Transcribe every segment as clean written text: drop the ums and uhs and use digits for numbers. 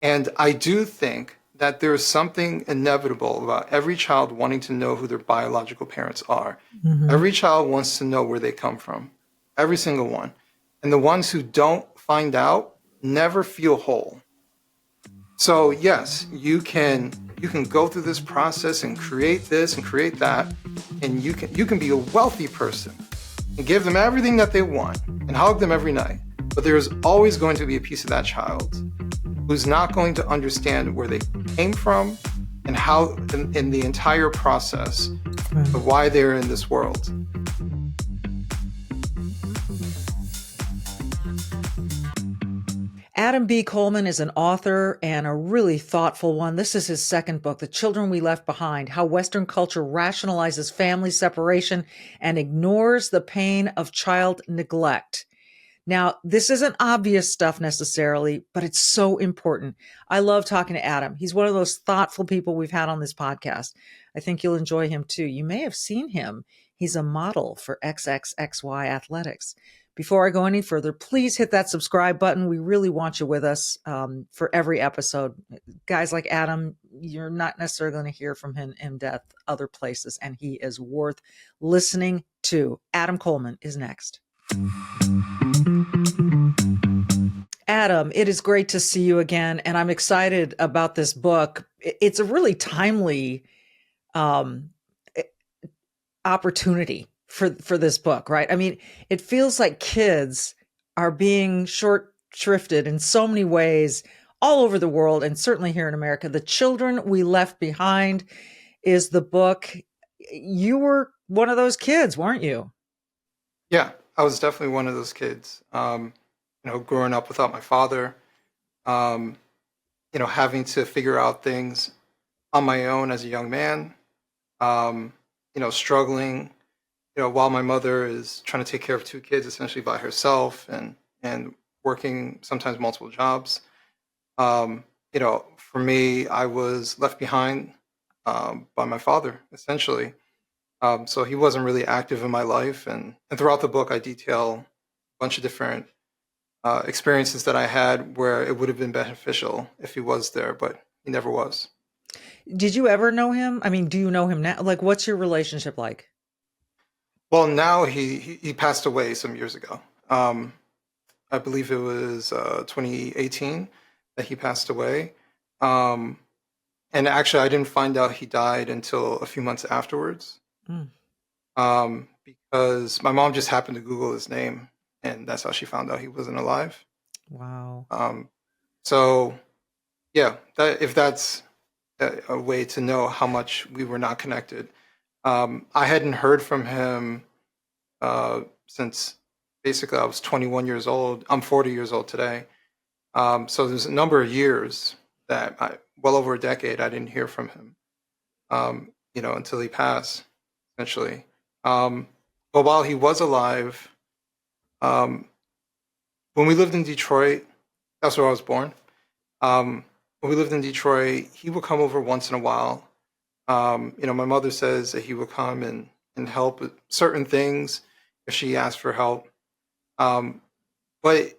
And I do think that there's something inevitable about every child wanting to know who their biological parents are. Mm-hmm. Every child wants to know where they come from, every single one. And the ones who don't find out never feel whole. So yes, you can go through this process and create this and create that, and you can be a wealthy person and give them everything that they want and hug them every night. But there's always going to be a piece of that child who's not going to understand where they came from and how in the entire process of why they're in this world. Adam B. Coleman is an author and a really thoughtful one. This is his second book, The Children We Left Behind: How Western Culture Rationalizes Family Separation and Ignores the Pain of Child Neglect. Now, this isn't obvious stuff necessarily, but it's so important. I love talking to Adam. He's one of those thoughtful people we've had on this podcast. I think you'll enjoy him too. You may have seen him. He's a model for XXXY Athletics. Before I go any further, please hit that subscribe button. We really want you with us for every episode. Guys like Adam, you're not necessarily going to hear from him in depth other places, and he is worth listening to. Adam Coleman is next. Adam, it is great to see you again, and I'm excited about this book. It's a really timely opportunity for this book, right? I mean, it feels like kids are being short shrifted in so many ways all over the world, and certainly here in America. The Children We Left Behind is the book. You were one of those kids, weren't you? Yeah, I was definitely one of those kids. Growing up without my father, um, having to figure out things on my own as a young man, struggling, while my mother is trying to take care of two kids essentially by herself and working sometimes multiple jobs. For me, I was left behind by my father essentially. So he wasn't really active in my life, and throughout the book, I detail a bunch of different experiences that I had where it would have been beneficial if he was there, but he never was. Did you ever know him? I mean, do you know him now? Like, what's your relationship like? Well, now he passed away some years ago. I believe it was 2018 that he passed away. Um, and actually, I didn't find out he died until a few months afterwards, Mm, because my mom just happened to Google his name, and that's how she found out he wasn't alive. wow. Um, so, yeah, if that's a way to know how much we were not connected. I hadn't heard from him since basically I was 21 years old. I'm 40 years old today. So there's a number of years well over a decade, I didn't hear from him, until he passed, essentially. But while he was alive, um, when we lived in Detroit, that's where I was born. When we lived in Detroit, he would come over once in a while. My mother says that he would come and help with certain things if she asked for help. Um, but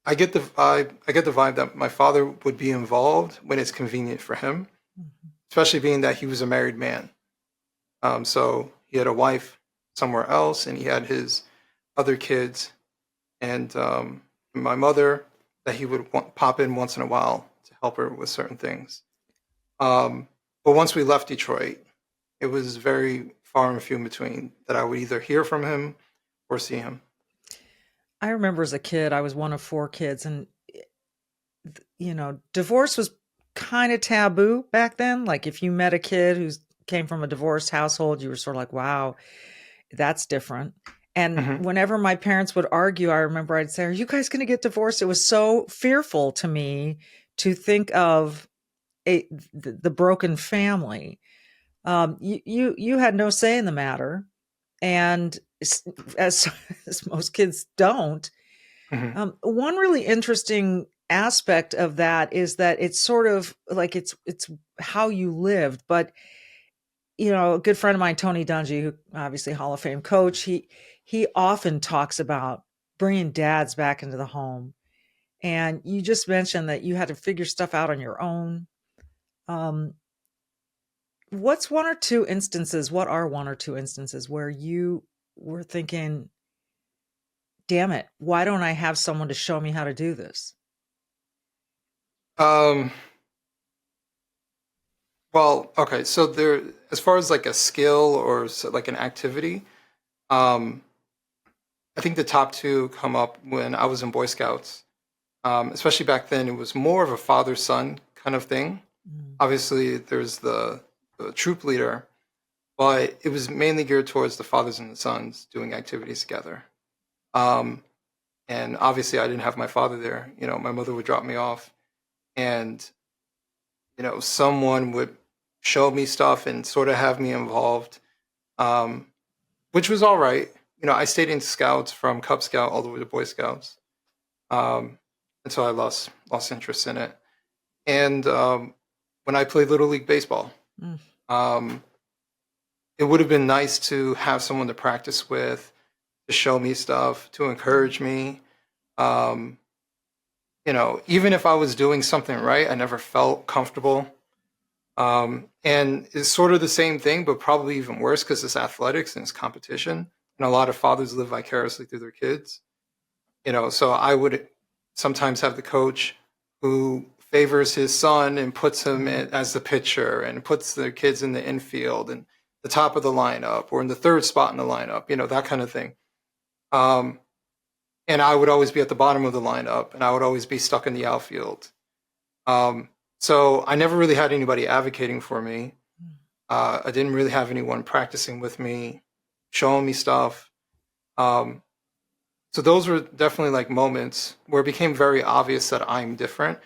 I get the vibe that my father would be involved when it's convenient for him, Mhm. especially being that he was a married man. So he had a wife somewhere else, and he had his other kids, and my mother that he would pop in once in a while to help her with certain things. Um, but once we left Detroit, it was very far and few in between that I would either hear from him or see him. I remember as a kid, I was one of four kids, and divorce was kind of taboo back then. Like if you met a kid who came from a divorced household, you were sort of like, wow, that's different. And Hmm. whenever my parents would argue, I remember I'd say, "Are you guys going to get divorced?" It was so fearful to me to think of the broken family. You had no say in the matter, and as as most kids don't. Hmm. One really interesting aspect of that is that it's sort of like it's how you lived. But a good friend of mine, Tony Dungy, who obviously Hall of Fame coach, he often talks about bringing dads back into the home And you just mentioned that you had to figure stuff out on your own. Um, what's one or two instances? What are one or two instances where you were thinking, damn it, why don't I have someone to show me how to do this? Um, well, okay. So there, as far as like a skill or like an activity, um, I think the top two come up when I was in Boy Scouts. Especially back then, it was more of a father-son kind of thing. Mm. Obviously, there's the troop leader, but it was mainly geared towards the fathers and the sons doing activities together. Um, and obviously, I didn't have my father there. You know, my mother would drop me off, and someone would show me stuff and sort of have me involved, um, which was all right. You know, I stayed in Scouts from Cub Scout all the way to Boy Scouts, um, until I lost interest in it. And when I played Little League Baseball, Mm. um, it would have been nice to have someone to practice with, to show me stuff, to encourage me. Um, even if I was doing something right, I never felt comfortable. And it's sort of the same thing, but probably even worse because it's athletics and it's competition. And a lot of fathers live vicariously through their kids. So I would sometimes have the coach who favors his son and puts him in, as the pitcher and puts their kids in the infield and the top of the lineup or in the third spot in the lineup, that kind of thing. Um, and I would always be at the bottom of the lineup and I would always be stuck in the outfield. Um, so I never really had anybody advocating for me. I didn't really have anyone practicing with me, showing me stuff. Um, so those were definitely like moments where it became very obvious that I'm different.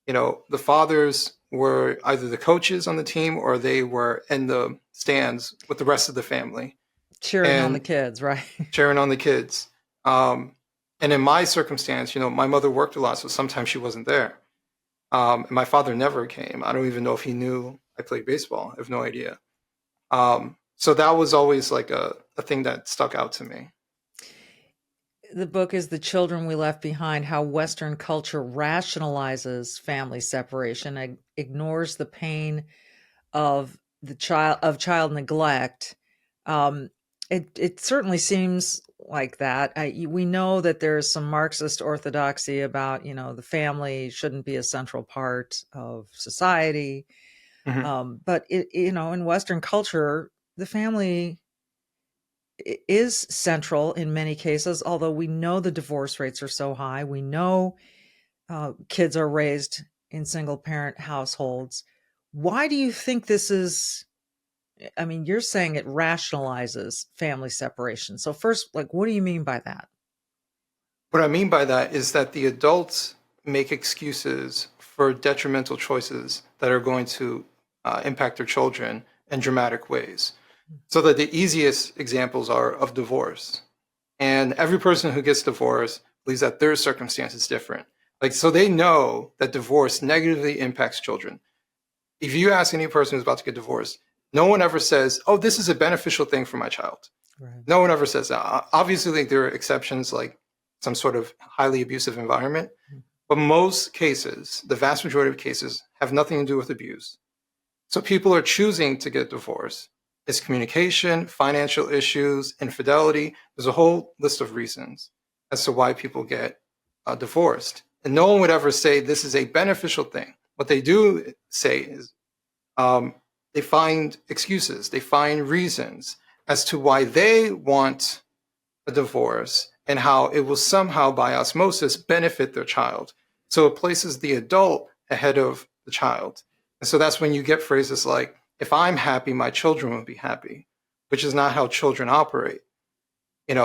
The fathers were either the coaches on the team or they were in the stands with the rest of the family Cheering on the and kids, right? cheering on the kids. And in my circumstance, my mother worked a lot, so sometimes she wasn't there. And my father never came. I don't even know if he knew I played baseball. I have no idea. So that was always like a thing that stuck out to me. The book is The Children We Left Behind: How Western Culture Rationalizes Family Separation, ignores the pain of child neglect. Um, it certainly seems like that. We know that there's some Marxist orthodoxy about the family shouldn't be a central part of society, Mhm. but in Western culture, the family is central in many cases. Although we know the divorce rates are so high, we know kids are raised in single parent households. Why do you think this is? I mean, you're saying it rationalizes family separation. So first, like, what do you mean by that? What I mean by that is that the adults make excuses for detrimental choices that are going to impact their children in dramatic ways. So that the easiest examples are of divorce. And every person who gets divorced believes that their circumstance is different. Like, so they know that divorce negatively impacts children. If you ask any person who's about to get divorced, no one ever says, oh, this is a beneficial thing for my child. Right. No one ever says that. Obviously, like, there are exceptions, like some sort of highly abusive environment. But most cases, the vast majority of cases, have nothing to do with abuse. So people are choosing to get divorced. It's communication, financial issues, infidelity. There's a whole list of reasons as to why people get divorced. And no one would ever say this is a beneficial thing. What they do say is um, they find excuses, they find reasons as to why they want a divorce and how it will somehow, by osmosis, benefit their child. So it places the adult ahead of the child. And so that's when you get phrases like, if I'm happy, my children will be happy, which is not how children operate.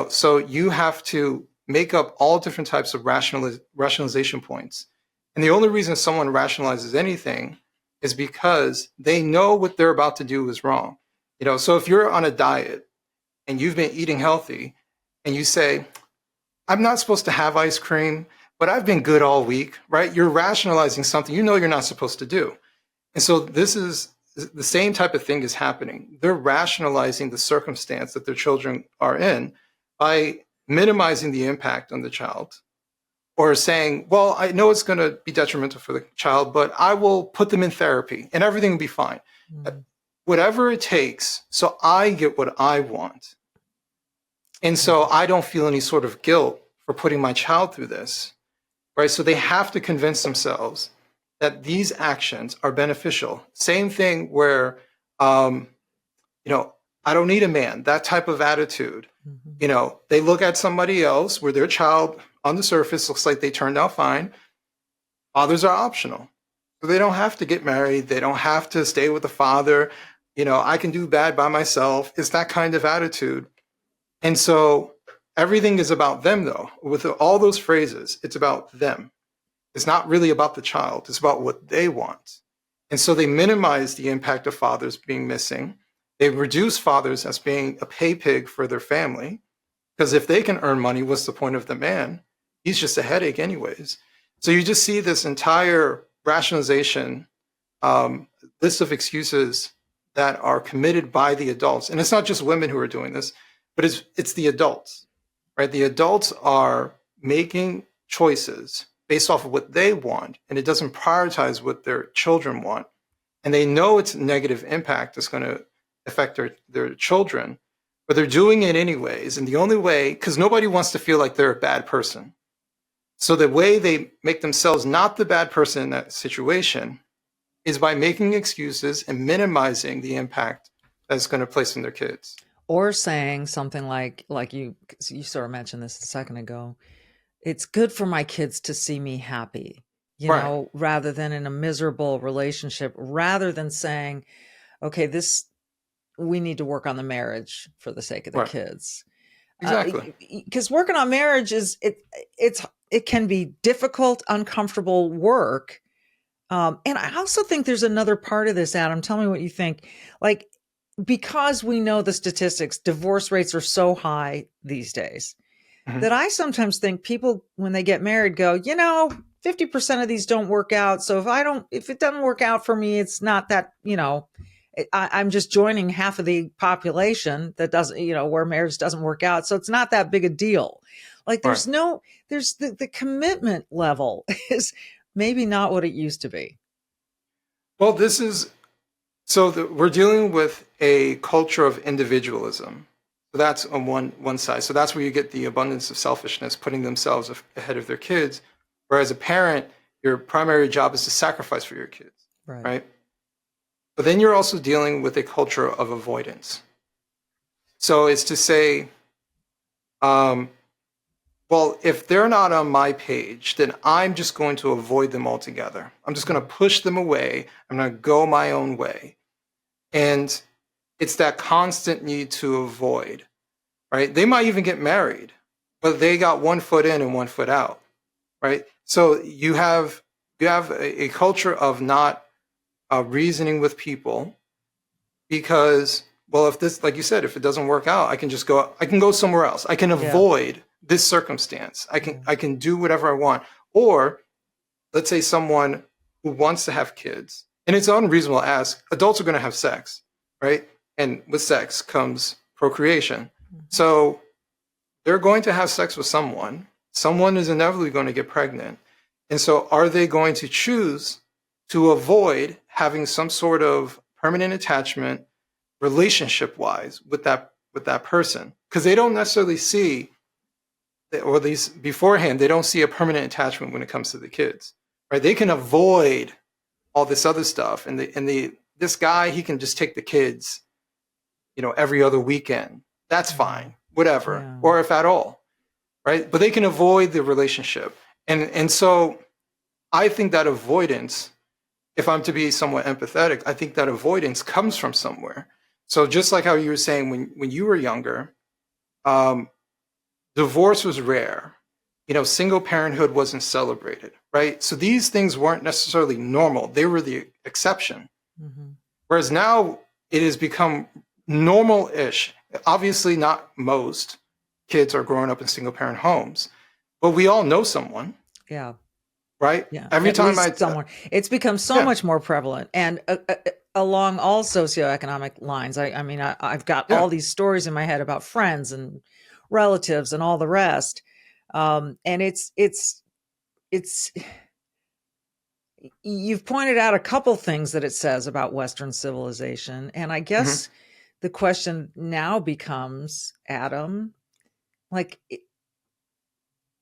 So you have to make up all different types of rationalization points. And the only reason someone rationalizes anything is because they know what they're about to do is wrong. So if you're on a diet and you've been eating healthy and you say, I'm not supposed to have ice cream, but I've been good all week, right? You're rationalizing something you know you're not supposed to do. And so this is the same type of thing is happening. They're rationalizing the circumstance that their children are in by minimizing the impact on the child or saying, well, I know it's going to be detrimental for the child, but I will put them in therapy and everything will be fine. Mm. Whatever it takes, so I get what I want. And so I don't feel any sort of guilt for putting my child through this, right? So they have to convince themselves that these actions are beneficial. Same thing where, I don't need a man, that type of attitude. Mm-hmm. They look at somebody else where their child on the surface looks like they turned out fine. Fathers are optional. So they don't have to get married. They don't have to stay with the father. I can do bad by myself. It's that kind of attitude. And so everything is about them, though. With all those phrases, it's about them. It's not really about the child. It's about what they want. And so they minimize the impact of fathers being missing. They reduce fathers as being a pay pig for their family. Because if they can earn money, what's the point of the man? He's just a headache anyways. So you just see this entire rationalization list of excuses that are committed by the adults. And it's not just women who are doing this, but it's the adults, right? The adults are making choices based off of what they want, and it doesn't prioritize what their children want. And they know it's a negative impact that's going to affect their children, but they're doing it anyways. And the only way, because nobody wants to feel like they're a bad person. So the way they make themselves not the bad person in that situation is by making excuses and minimizing the impact that's going to place on their kids. Or saying something like you sort of mentioned this a second ago, it's good for my kids to see me happy, Right. rather than in a miserable relationship, rather than saying, okay, we need to work on the marriage for the sake of the Right. kids. Exactly. Because working on marriage it can be difficult, uncomfortable work. And I also think there's another part of this, Adam. Tell me what you think. Like, because we know the statistics, divorce rates are so high these days Mhm. that I sometimes think people, when they get married, go, 50% of these don't work out. So if it doesn't work out for me, it's not that, I'm just joining half of the population that doesn't, where marriage doesn't work out. So it's not that big a deal. Like there's Right. the commitment level is maybe not what it used to be. Well, we're dealing with a culture of individualism. So that's on one side. So that's where you get the abundance of selfishness, putting themselves ahead of their kids. Whereas a parent, your primary job is to sacrifice for your kids, Right. right? But then you're also dealing with a culture of avoidance. So it's to say, well, if they're not on my page, then I'm just going to avoid them altogether. I'm just going to push them away. I'm going to go my own way. And it's that constant need to avoid, right? They might even get married, but they got one foot in and one foot out, right? So you have a culture of not reasoning with people because, well, if this, like you said, if it doesn't work out, I can go somewhere else. I can avoid this circumstance. I can do whatever I want. Or let's say someone who wants to have kids, and it's unreasonable to ask, adults are going to have sex, right? And with sex comes procreation. So they're going to have sex with someone. Someone is inevitably going to get pregnant. And so are they going to choose to avoid having some sort of permanent attachment relationship wise with that person? Because they don't necessarily see, or at least beforehand, they don't see a permanent attachment when it comes to the kids, right? They can avoid all this other stuff. And this guy, he can just take the kids, every other weekend. That's fine, whatever, Yeah. or if at all, right? But they can avoid the relationship. And so I think that avoidance, if I'm to be somewhat empathetic, I think that avoidance comes from somewhere. So just like how you were saying, when you were younger, divorce was rare. Single parenthood wasn't celebrated, right? So these things weren't necessarily normal. They were the exception. Mm-hmm. Whereas now it has become normal-ish. Obviously, not most kids are growing up in single-parent homes, but we all know someone, Yeah. right? Yeah. Every At time least someone. It's become so much more prevalent, and along all socioeconomic lines. I mean, I've got all these stories in my head about friends and relatives and all the rest. And it's it's you've pointed out a couple things that it says about Western civilization, and I Mhm. guess the question now becomes, Adam, like,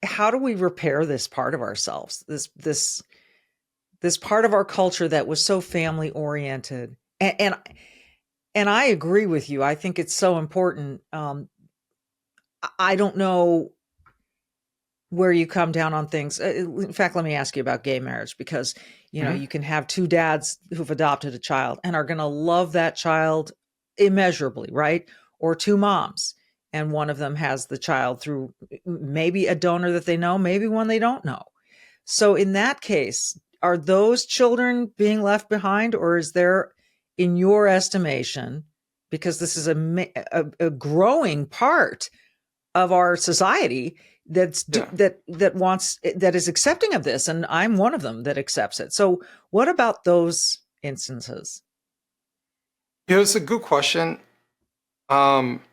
how do we repair this part of ourselves, this part of our culture that was so family oriented? And I agree with you. I think it's so important. I don't know where you come down on things. In fact, let me ask you about gay marriage, because Mhm. you can have two dads who've adopted a child and are going to love that child immeasurably, right? Or two moms, and one of them has the child through maybe a donor that they know, maybe one they don't know. So in that case, are those children being left behind, or is there, in your estimation, because this is a growing part of our society Yeah. that is accepting of this, and I'm one of them that accepts it. So what about those instances? It's a good question. Um,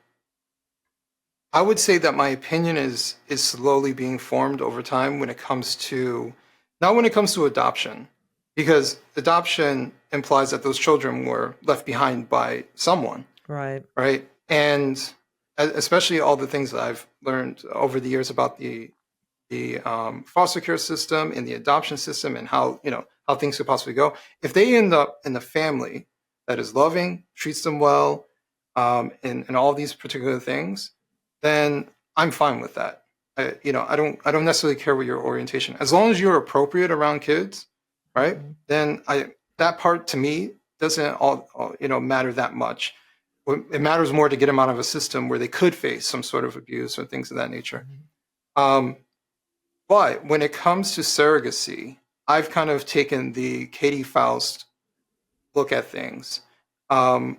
I would say that my opinion is slowly being formed over time when it comes to not when it comes to adoption, because adoption implies that those children were left behind by someone, Right. right? And especially all the things that I've learned over the years about the foster care system and the adoption system and how how things could possibly go. If they end up in a family that is loving, treats them well, and all these particular things, then I'm fine with that. I don't necessarily care what your orientation, as long as you're appropriate around kids, right? Mhm. Then I that part to me doesn't all matter that much. It matters more to get them out of a system where they could face some sort of abuse or things of that nature. Um, but when it comes to surrogacy, I've kind of taken the Katie Faust look at things. Um,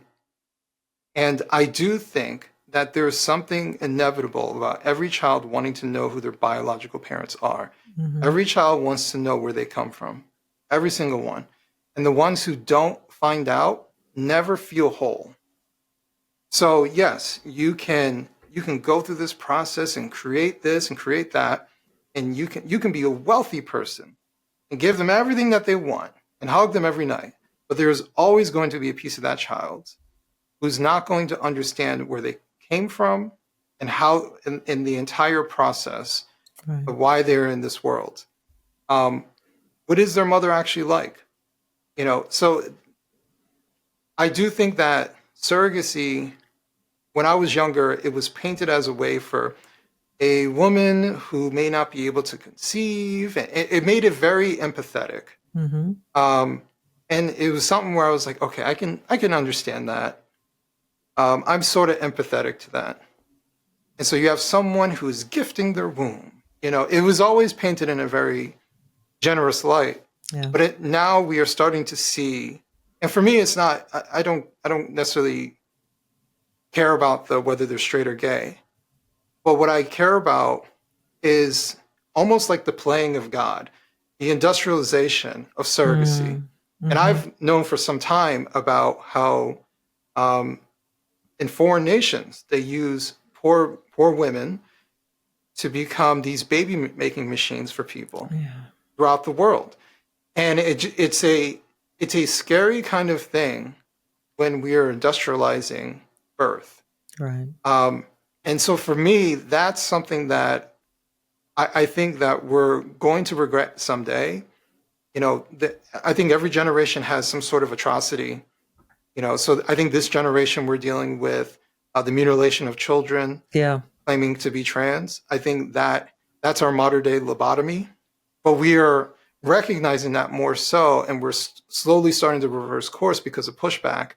and I do think that there's something inevitable about every child wanting to know who their biological parents are. Mhm. Every child wants to know where they come from, every single one. And the ones who don't find out never feel whole. So yes, you can go through this process and create this and create that, and you can be a wealthy person and give them everything that they want and hug them every night. But there's always going to be a piece of that child who's not going to understand where they came from and how in the entire process Right. of why they're in this world. Um, what is their mother actually like? So I do think that surrogacy, when I was younger, it was painted as a way for a woman who may not be able to conceive. And it made it very empathetic. Mhm. Um, and it was something where I was like, okay, I can understand that. I'm sort of empathetic to that. And so you have someone who's gifting their womb. It was always painted in a very generous light, Yeah. but now we are starting to see. And for me, it's not. I don't necessarily care about the whether they're straight or gay. But what I care about is almost like the playing of God, the industrialization of surrogacy. Mm. And Mhm. I've known for some time about how um, in foreign nations they use poor women to become these baby making machines for people Yeah. throughout the world. And it's a scary kind of thing when we are industrializing birth. Right. Um, and so for me, that's something that I think that we're going to regret someday. I think every generation has some sort of atrocity. So I think this generation we're dealing with the mutilation of children Yeah. claiming to be trans. I think that that's our modern day lobotomy, but we are recognizing that more so, and we're slowly starting to reverse course because of pushback.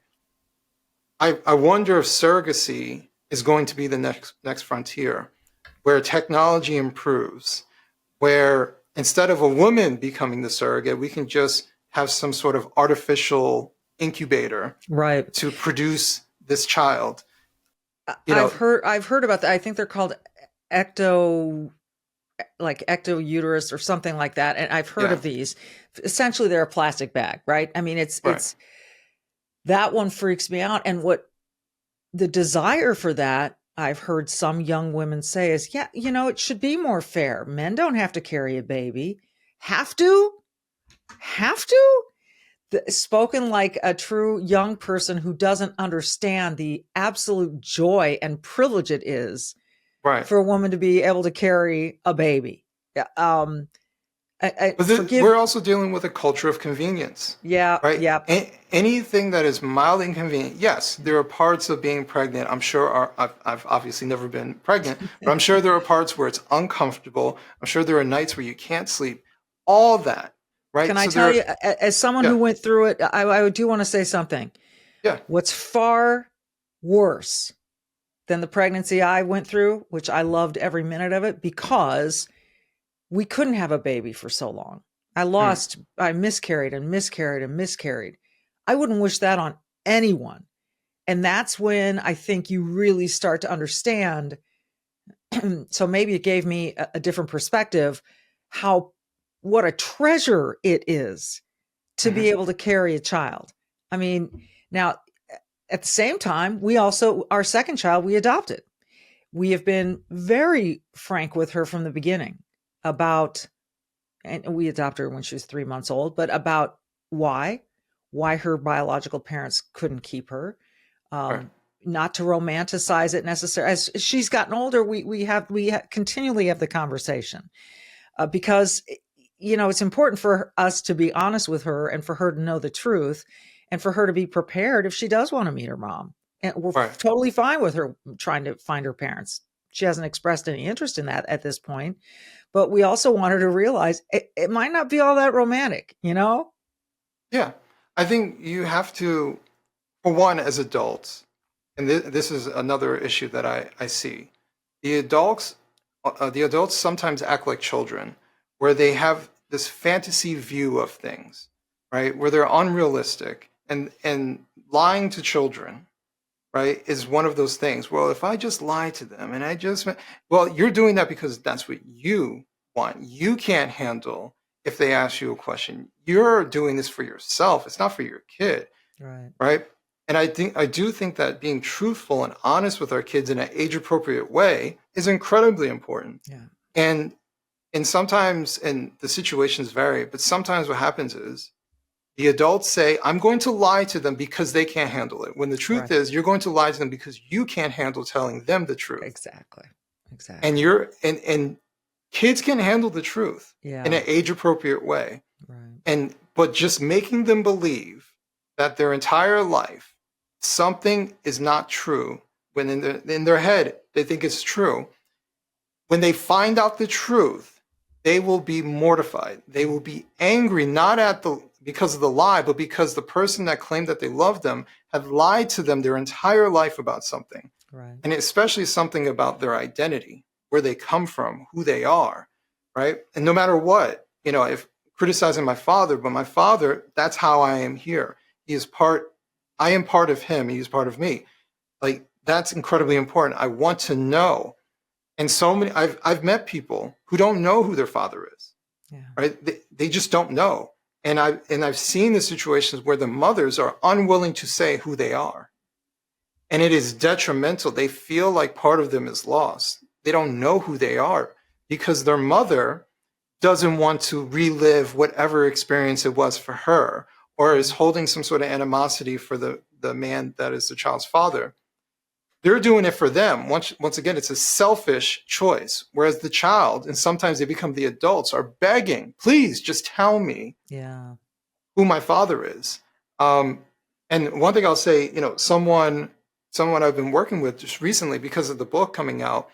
I wonder if surrogacy is going to be the next frontier, where technology improves, where instead of a woman becoming the surrogate, we can just have some sort of artificial incubator Right. to produce this child. You I've know, heard about that. I think they're called ecto like ecto uterus or something like that. And I've heard yeah, of these. Essentially, they're a plastic bag, right? I mean, right. it's that one freaks me out. And what the desire for that, I've heard some young women say is, yeah, it should be more fair. Men don't have to carry a baby. Have to? Have to? Spoken like a true young person who doesn't understand the absolute joy and privilege it is Right. for a woman to be able to carry a baby. Yeah, But forgive. we're also dealing with a culture of convenience, Yeah, right? yeah. Anything that is mildly inconvenient. Yes, there are parts of being pregnant. I'm sure I've obviously never been pregnant, but I'm sure there are parts where it's uncomfortable. I'm sure there are nights where you can't sleep. All that, Can right? I So tell there, you, as someone who yeah, went through it, I do want to say something. yeah, What's far worse than the pregnancy I went through, which I loved every minute of it because we couldn't have a baby for so long. mm, I miscarried and miscarried and miscarried. I wouldn't wish that on anyone. And that's when I think you really start to understand. So maybe it gave me a different perspective, how, what a treasure it is to hmm be able to carry a child. I mean, now at the same time, we also, our second child, we adopted. We have been very frank with her from the beginning about, and we adopted her when she was 3 months old, but about why, why her biological parents couldn't keep her. right, Um, not to romanticize it necessarily. As she's gotten older, continually have the conversation because it's important for us to be honest with her and for her to know the truth and for her to be prepared if she does want to meet her mom. And we're right. totally fine with her trying to find her parents. She hasn't expressed any interest in that at this point, but we also want her to realize it might not be all that romantic, you know? Yeah, I think you have to, for one, as adults, and this is another issue that I see. The adults sometimes act like children, where they have this fantasy view of things, right? Where they're unrealistic, and lying to children, right, is one of those things. Well, if I just lie to them and well, you're doing that because that's what you want. You can't handle if they ask you a question. You're doing this for yourself. It's not for your kid, Right. right? And I do think that being truthful and honest with our kids in an age appropriate way is incredibly important. Yeah. And sometimes, and the situations vary, but sometimes what happens is the adults say, I'm going to lie to them because they can't handle it. When the truth Right. is, you're going to lie to them because you can't handle telling them the truth. Exactly. And Exactly. you're and kids can handle the truth in Yeah. an age appropriate way. Right. And but just making them believe that their entire life something is not true, when in their head they think it's true, when they find out the truth, they will be mortified. They will be angry, not at the because of the lie, but because the person that claimed that they loved them had lied to them their entire life about something. Right. And especially something about their identity, where they come from, who they are, right? And no matter what, if criticizing my father, but my father, that's how I am here. He is part, I am part of him, he is part of me. Like, that's incredibly important. I want to know. And so many, I've met people who don't know who their father is, Yeah. right? They just don't know. And I've seen the situations where the mothers are unwilling to say who they are. And it is detrimental. They feel like part of them is lost. They don't know who they are because their mother doesn't want to relive whatever experience it was for her, or is holding some sort of animosity for the man that is the child's father. They're doing it for them. Once again, it's a selfish choice. Whereas the child, and sometimes they become the adults, are begging, please just tell me Yeah. who my father is. Um, and one thing I'll say, someone I've been working with just recently because of the book coming out,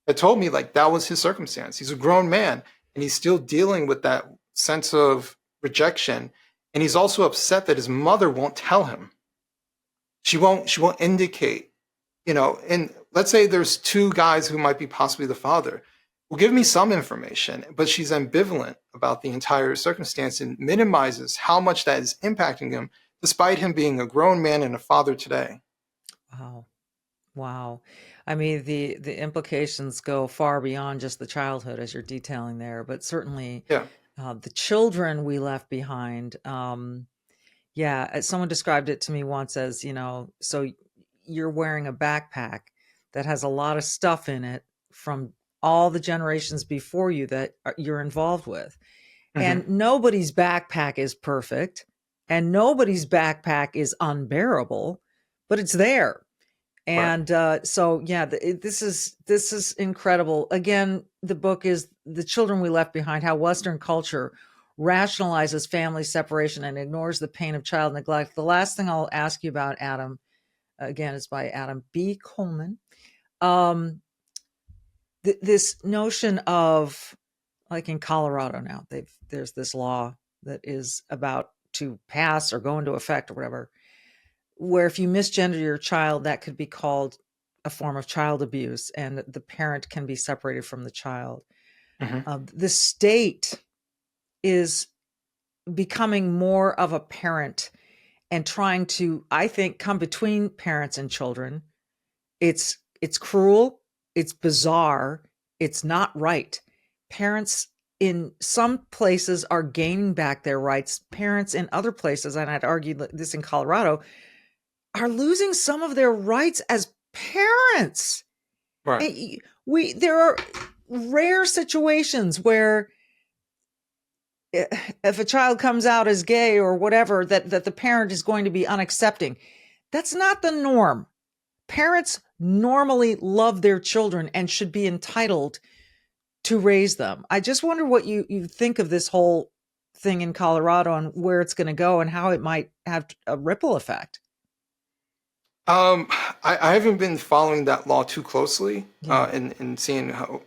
had told me like that was his circumstance. He's a grown man and he's still dealing with that sense of rejection. And he's also upset that his mother won't tell him. She won't indicate, and let's say there's two guys who might be possibly the father. Well, give me some information, but she's ambivalent about the entire circumstance and minimizes how much that is impacting him, despite him being a grown man and a father today. Wow. Wow. I mean, the implications go far beyond just the childhood as you're detailing there, but certainly Yeah. the children we left behind. Yeah, someone described it to me once as, so you're wearing a backpack that has a lot of stuff in it from all the generations before you that you're involved with. And nobody's backpack is perfect, and nobody's backpack is unbearable, but it's there. And so, yeah, this is incredible. Again, the book is The Children We Left Behind: How Western Culture Rationalizes Family Separation and Ignores the Pain of Child Neglect. The last thing I'll ask you about, Adam, again, is by Adam B. Coleman. This notion of, like in Colorado now, there's this law that is about to pass or go into effect or whatever, where if you misgender your child, that could be called a form of child abuse, and the parent can be separated from the child. The state is becoming more of a parent and trying to, I think, come between parents and children. It's cruel, it's bizarre, it's not right. Parents in some places are gaining back their rights. Parents in other places, and I'd argue this in Colorado, are losing some of their rights as parents. Right. There are rare situations where if a child comes out as gay or whatever, that the parent is going to be unaccepting. That's not the norm. Parents normally love their children and should be entitled to raise them. I just wonder what you think of this whole thing in Colorado and where it's going to go and how it might have a ripple effect. I haven't been following that law too closely, and seeing how,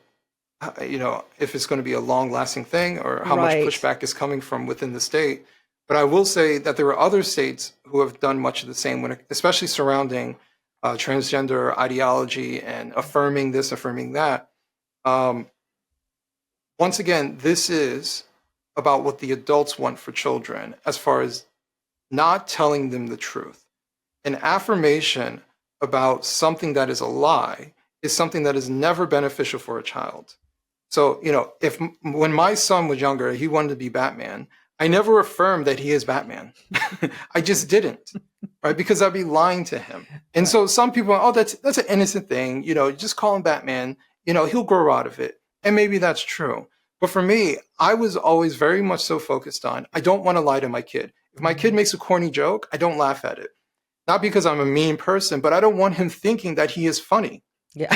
if it's going to be a long-lasting thing or how much pushback is coming from within the state. But I will say that there are other states who have done much of the same, especially surrounding transgender ideology and affirming this, affirming that. Once again, this is about what the adults want for children, as far as not telling them the truth. An affirmation about something that is a lie is something that is never beneficial for a child. So, when my son was younger, he wanted to be Batman. I never affirmed that he is Batman. I just didn't, right? Because I'd be lying to him. And so some people, that's an innocent thing. Just call him Batman. He'll grow out of it. And maybe that's true. But for me, I was always very much so focused on, I don't want to lie to my kid. If my kid makes a corny joke, I don't laugh at it. Not because I'm a mean person, but I don't want him thinking that he is funny. Yeah.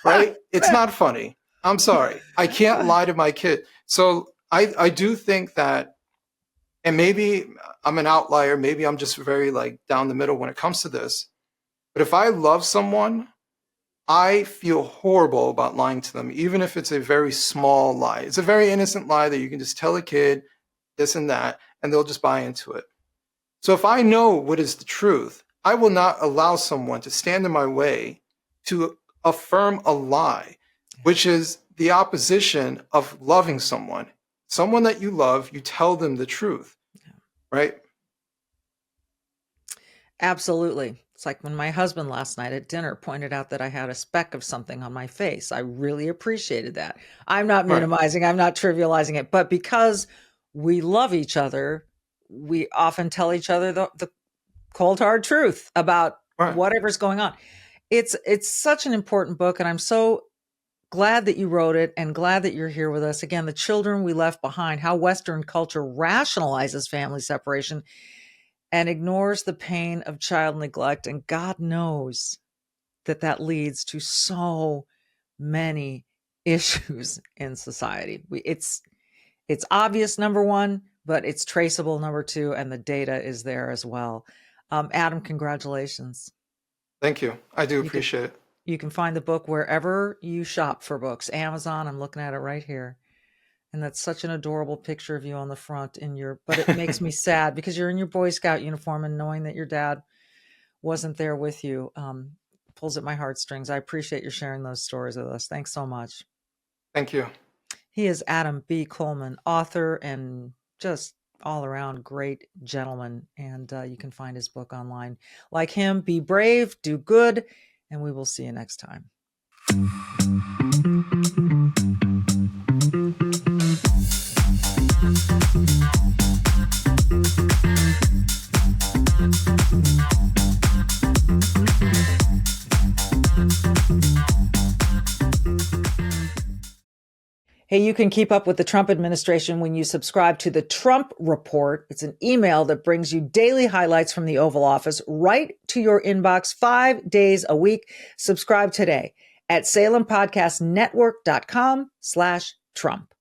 Right? It's not funny. I'm sorry. I can't lie to my kid. So I do think that, and maybe I'm an outlier, maybe I'm just very down the middle when it comes to this. But if I love someone, I feel horrible about lying to them, even if it's a very small lie. It's a very innocent lie that you can just tell a kid this and that, and they'll just buy into it. So if I know what is the truth, I will not allow someone to stand in my way to affirm a lie, which is the opposition of loving someone. Someone that you love, you tell them the truth, right? Absolutely. It's like when my husband last night at dinner pointed out that I had a speck of something on my face. I really appreciated that. I'm not minimizing, I'm not trivializing it, but because we love each other, we often tell each other the cold hard truth about whatever's going on. It's such an important book, and I'm so glad that you wrote it and glad that you're here with us. Again, The Children We Left Behind: How Western Culture Rationalizes Family Separation and Ignores the Pain of Child Neglect. And God knows that leads to so many issues in society. It's obvious, number one, but it's traceable, number two, and the data is there as well. Adam, congratulations. Thank you. I do appreciate it. You can find the book wherever you shop for books. Amazon, I'm looking at it right here. And that's such an adorable picture of you on the front but it makes me sad because you're in your Boy Scout uniform, and knowing that your dad wasn't there with you pulls at my heartstrings. I appreciate you sharing those stories with us. Thanks so much. Thank you. He is Adam B. Coleman, author and just all around great gentleman. And you can find his book online. Like him, be brave, do good, and we will see you next time. Hey, you can keep up with the Trump administration when you subscribe to the Trump Report. It's an email that brings you daily highlights from the Oval Office right to your inbox 5 days a week. Subscribe today at SalemPodcastNetwork.com/Trump.